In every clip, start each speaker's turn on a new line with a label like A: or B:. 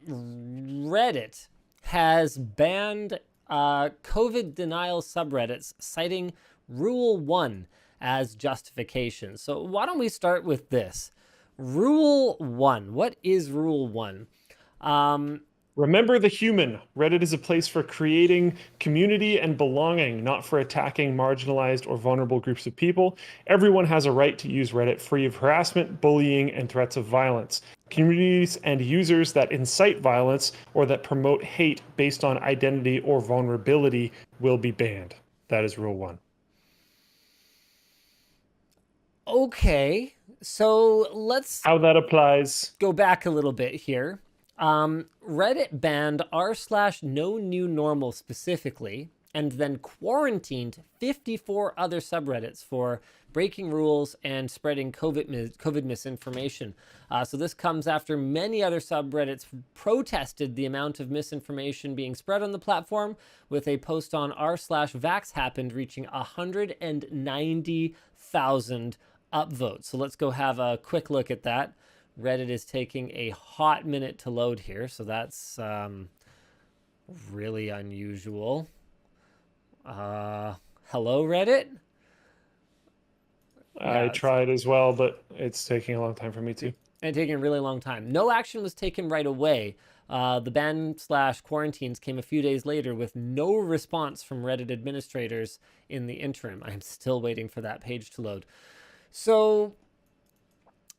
A: Reddit has banned COVID denial subreddits, citing Rule 1 as justification. So why don't we start with this? Rule 1. What is Rule 1?
B: Remember the human. Reddit is a place for creating community and belonging, not for attacking marginalized or vulnerable groups of people. Everyone has a right to use Reddit free of harassment, bullying, and threats of violence. Communities and users that incite violence or that promote hate based on identity or vulnerability will be banned. That is Rule 1.
A: Okay, so let's
B: How that applies.
A: go back a little bit here. Reddit banned r/no new normal specifically, and then quarantined 54 other subreddits for breaking rules and spreading COVID misinformation. So this comes after many other subreddits protested the amount of misinformation being spread on the platform, with a post on r/vax happened reaching 190,000 upvotes. So let's go have a quick look at that. Reddit is taking a hot minute to load here, so that's really unusual. Hello, Reddit?
B: I tried as well, but it's taking a long time for me too.
A: And taking a really long time. No action was taken right away. The ban/quarantines came a few days later with no response from Reddit administrators in the interim. I'm still waiting for that page to load. So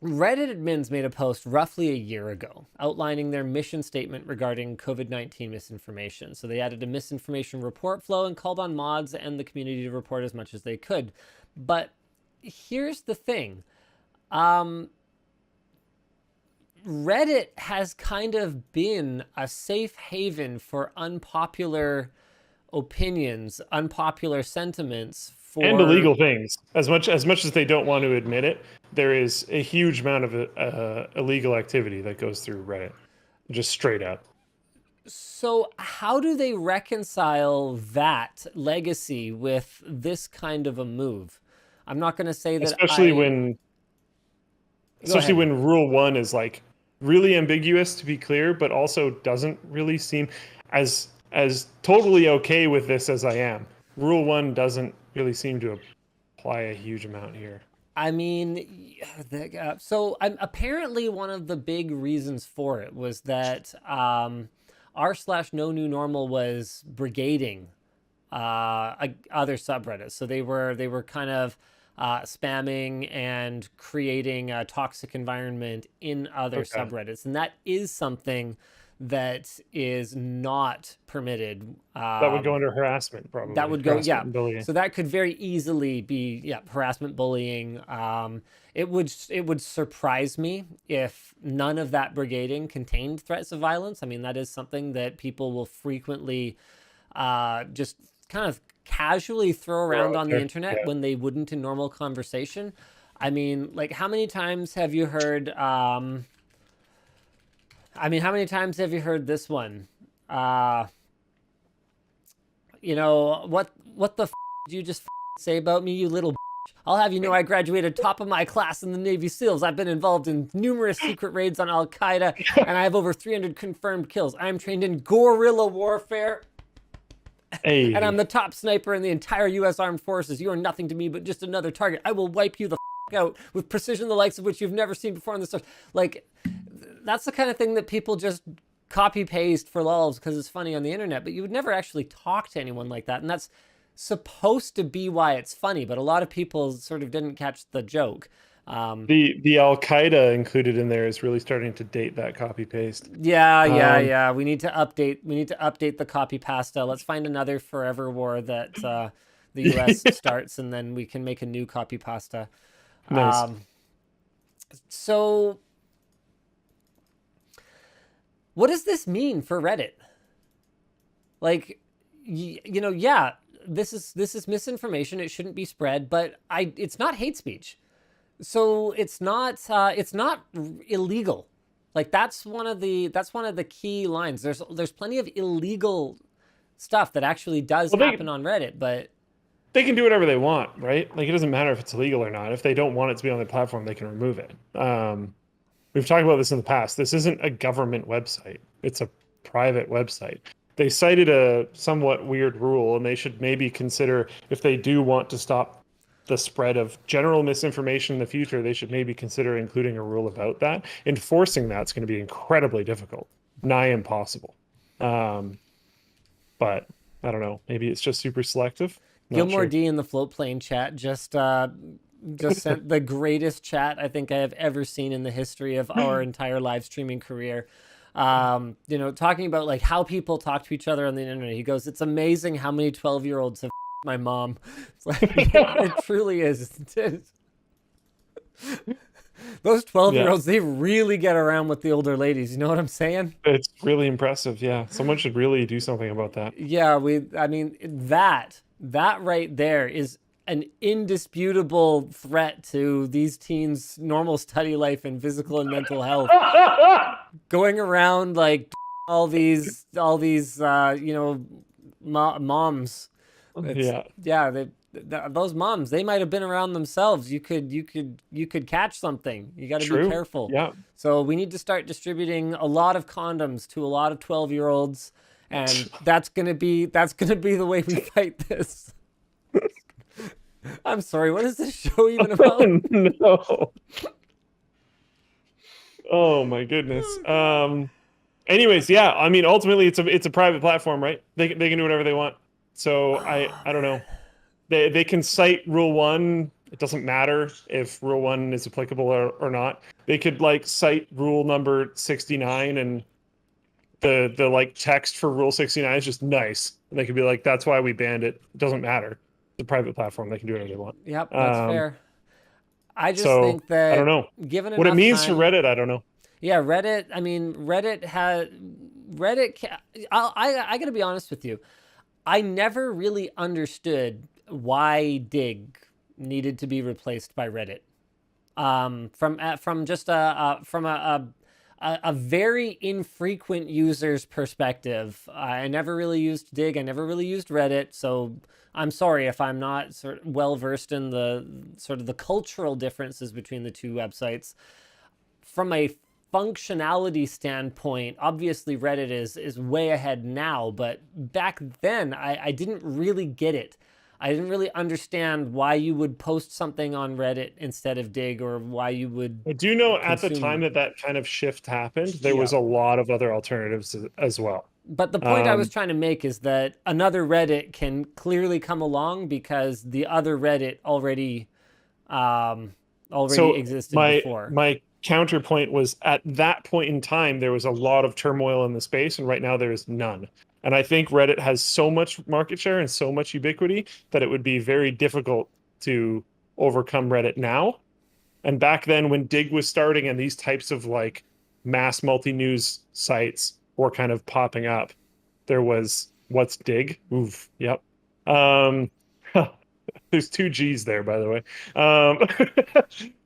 A: Reddit admins made a post roughly a year ago outlining their mission statement regarding COVID-19 misinformation. So they added a misinformation report flow and called on mods and the community to report as much as they could. But here's the thing. Reddit has kind of been a safe haven for unpopular opinions, unpopular sentiments,
B: and illegal things. As much as they don't want to admit it, there is a huge amount of illegal activity that goes through Reddit, just straight up.
A: So how do they reconcile that legacy with this kind of a move? I'm not going to say that,
B: especially when Rule 1 is like really ambiguous, to be clear, but also doesn't really seem as totally okay with this as I am. Rule 1 doesn't really seem to apply a huge amount here.
A: I mean, so apparently one of the big reasons for it was that r/no new normal was brigading other subreddits. So they were kind of spamming and creating a toxic environment in other subreddits, and that is something that is not permitted.
B: That would go under harassment, probably.
A: That would go,
B: bullying.
A: So that could very easily be, harassment, bullying. It would surprise me if none of that brigading contained threats of violence. I mean, that is something that people will frequently just kind of casually throw around on the internet when they wouldn't in normal conversation. I mean, like, how many times have you heard... how many times have you heard this one? What the did you just say about me, you little I'll have you know I graduated top of my class in the Navy SEALs. I've been involved in numerous secret raids on Al-Qaeda, and I have over 300 confirmed kills. I am trained in guerrilla warfare.
B: Hey.
A: And I'm the top sniper in the entire U.S. Armed Forces. You are nothing to me but just another target. I will wipe you the out with precision the likes of which you've never seen before in the stars. Like, that's the kind of thing that people just copy paste for lulz because it's funny on the internet, but you would never actually talk to anyone like that. And that's supposed to be why it's funny, but a lot of people sort of didn't catch the joke.
B: The Al-Qaeda included in there is really starting to date that copy paste.
A: Yeah. We need to update the copy pasta. Let's find another forever war that the US starts, and then we can make a new copy pasta.
B: Nice.
A: So what does this mean for Reddit? Like, this is misinformation. It shouldn't be spread, but it's not hate speech. So it's not illegal. Like, that's one of the key lines. There's plenty of illegal stuff that actually does happen on Reddit, but
B: they can do whatever they want, right? Like, it doesn't matter if it's illegal or not. If they don't want it to be on the platform, they can remove it. we've talked about this in the past. This isn't a government website. It's a private website. They cited a somewhat weird rule, and they should maybe consider, if they do want to stop the spread of general misinformation in the future, they should maybe consider including a rule about that. Enforcing that's going to be incredibly difficult, nigh impossible. But I don't know. Maybe it's just super selective. Not
A: Gilmore
B: sure.
A: D in the float plane chat just sent the greatest chat I think I have ever seen in the history of our entire live streaming career. You know, talking about like how people talk to each other on the internet. He goes, "It's amazing how many 12-year-olds have my mom." It's like, it truly is. Those 12-year-olds, they really get around with the older ladies. You know what I'm saying?
B: It's really impressive. Yeah. Someone should really do something about that.
A: Yeah, I mean, that right there is an indisputable threat to these teens' normal study life and physical and mental health. Going around like all these you know, moms.
B: Yeah.
A: Yeah, those moms, they might have been around themselves. You could catch something. You got to be
B: True.
A: careful.
B: Yeah.
A: So we need to start distributing a lot of condoms to a lot of 12-year-olds, and that's gonna be the way we fight this. I'm sorry. What is this show even about?
B: No. Oh my goodness. Anyways, yeah. I mean, ultimately, it's a private platform, right? They can do whatever they want. So I don't know. They can cite Rule 1. It doesn't matter if Rule 1 is applicable or not. They could like cite Rule number 69, and the like text for Rule 69 is just nice. And they could be like, that's why we banned it. It doesn't matter. It's a private platform. They can do whatever they want.
A: Yep, that's fair. I just
B: So
A: think that
B: I don't know
A: given
B: what it
A: enough
B: means
A: time,
B: for Reddit. I don't know.
A: yeah, Reddit. I mean, Reddit has Reddit. I gotta be honest with you. I never really understood why Dig needed to be replaced by Reddit. From just a very infrequent user's perspective. I never really used Dig. I never really used Reddit. So I'm sorry if I'm not sort of well versed in the sort of the cultural differences between the two websites. From a functionality standpoint, obviously Reddit is way ahead now, but back then I didn't really get it. I didn't really understand why you would post something on Reddit instead of Dig, or why you would
B: I do know at the
A: consume.
B: time that kind of shift happened, there
A: Yeah.
B: was a lot of other alternatives as well.
A: But the point I was
B: Um,
A: trying to make is that another Reddit can clearly come along because the other Reddit already
B: so
A: existed
B: my
A: before.
B: my counterpoint was, at that point in time there was a lot of turmoil in the space, and right now there is none. And I think Reddit has so much market share and so much ubiquity that it would be very difficult to overcome Reddit now. And back then, when Dig was starting and these types of like mass multi-news sites were kind of popping up, there was, what's Dig? Oof, yep. Um, there's two G's there, by the way.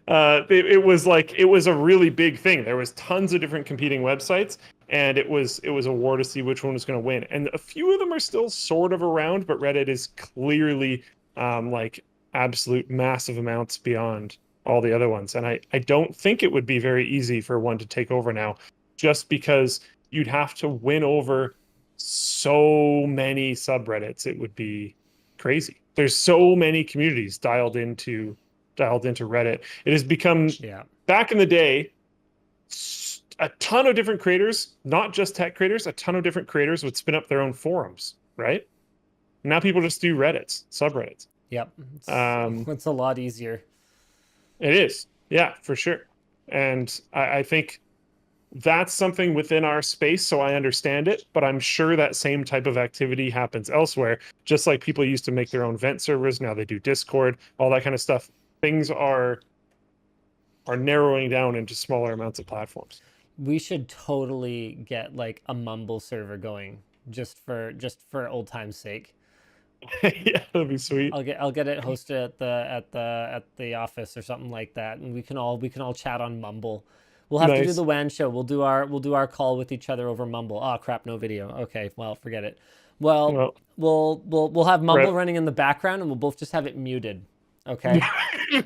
B: It was a really big thing. There was tons of different competing websites, and it was a war to see which one was going to win. And a few of them are still sort of around, but Reddit is clearly like absolute massive amounts beyond all the other ones. And I don't think it would be very easy for one to take over now, just because you'd have to win over so many subreddits. It would be crazy. There's so many communities dialed into Reddit. It has become,
A: Yeah.
B: back in the day, a ton of different creators, not just tech creators, a ton of different creators would spin up their own forums, right? Now people just do Reddits, subreddits.
A: Yep.
B: Um,
A: It's a lot easier.
B: It is. Yeah, for sure. And I think that's something within our space, so I understand it, but I'm sure that same type of activity happens elsewhere. Just like people used to make their own vent servers, now they do Discord, all that kind of stuff. Things are narrowing down into smaller amounts of platforms.
A: We should totally get like a Mumble server going just for old time's sake.
B: Yeah, that'd be sweet.
A: I'll get it hosted at the office or something like that, and we can all chat on Mumble. We'll have to do
B: Nice.
A: the WAN show. We'll do our call with each other over Mumble. Oh crap, no video. Okay, well forget it. Well,
B: Well,
A: we'll have Mumble
B: Right.
A: running in the background, and we'll both just have it muted. Okay,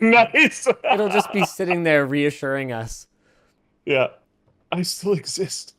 B: Nice.
A: it'll just be sitting there reassuring us.
B: Yeah. I still exist.